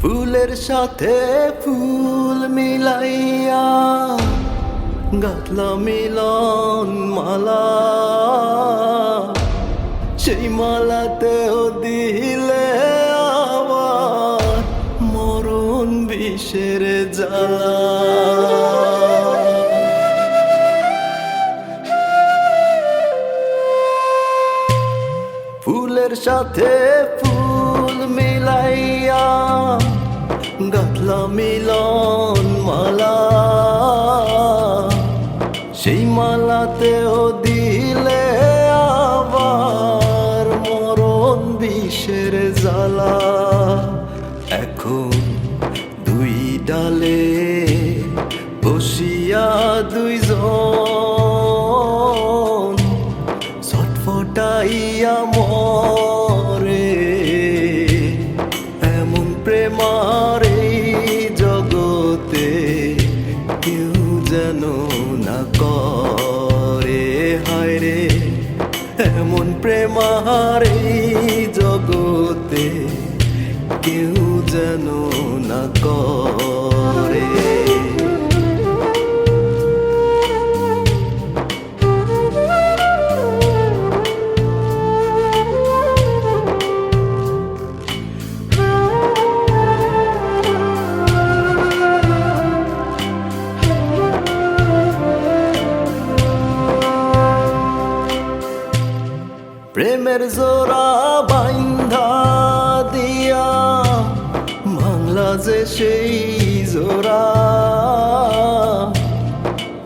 ফুলের সাথে ফুল মিলাইয়া গাঁথলা মিলন মালা, সেই মালাতেও দিলে আবার মরণ বিষের জ্বালা। ফুলের সাথে ফুল মিলাইয়া গাঁথলা মিলন মালা, সেই মালাতেও দিলে আবার মরণ বিষের জ্বালা। এখন দুই ডালে বসিয়া দুইজন ছটফটাইয়া মরে, এমন প্রেমার এই জগতে কেউ যেন না করে। হায় রে, এমন প্রেমার এই জগতে কেউ যেন না করে। প্রেমের জোড়া বাইন্ধা দিয়া বাংলা যে সেই জোড়া,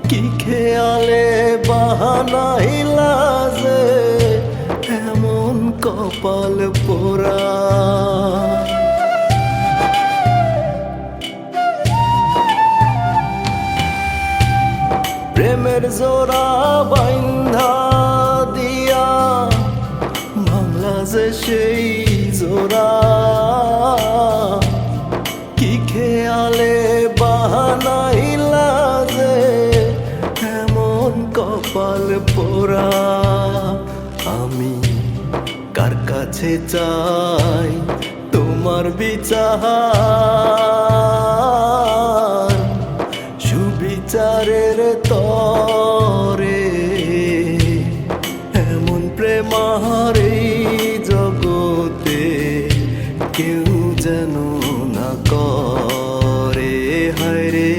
কি খেয়ালে বাহানাইলা যে এমন কপাল পোড়া। প্রেমের জোড়া বাইন্ধা দিয়া বাংলা যে সেই জোড়া, কি খেয়ালে বাহানাইলা যে এমন কপাল পোড়া। আমি কার কাছে চাই তোমার বিচার, সুবিচারের তরে এমন প্রেমার এই জগতে কেউ যেন না করে। হায় রে,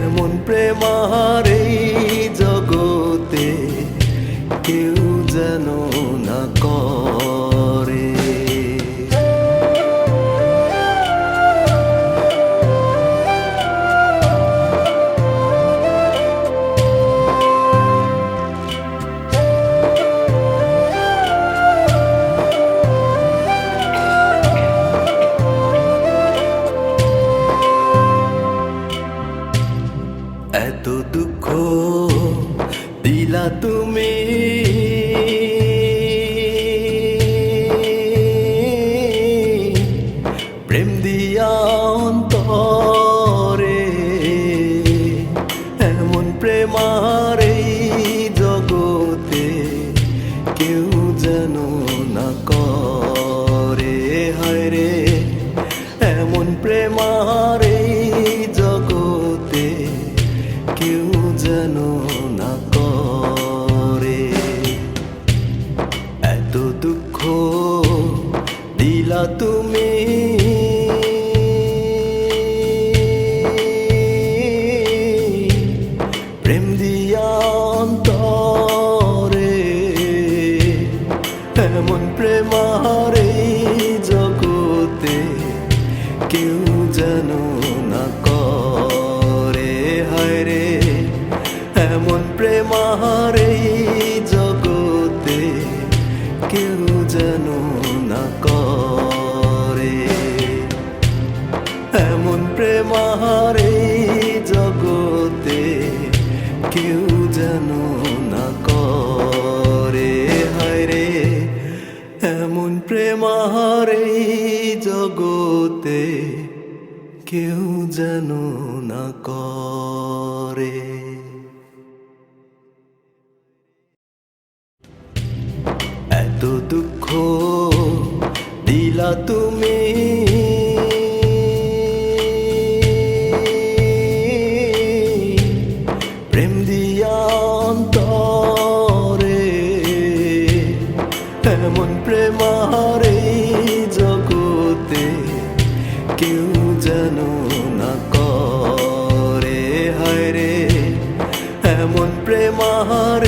এমন প্রেমার এই জগতে কেউ যেন না করে। এত দুঃখ দিলা তুমি, প্রেম দিয়া অন্তরে, এমন প্রেমার এই জগতে কেউ যেন না করে। হায় রে, এমন প্রেমার এই জগতে কেউ যেন না করে। এত দুঃখ দিলা তুমি, প্রেম দিয়া অন্তরে, এমন প্রেমার এই জগতে কেউ যেন না করে। হায় রে, এমন প্রেমার এই জগতে কেউ যেন না করে। এমন প্রেমার এই জগতে কেউ যেন না করে। হায় রে, এমন প্রেমার এই জগতে কেউ যেন না করে। এত দুঃখ দিলা তুমি, প্রেম দিয়া অন্তরে, এমন প্রেম আর এই জগতে কেউ যেন না করে। হায় রে, এমন প্রেম আর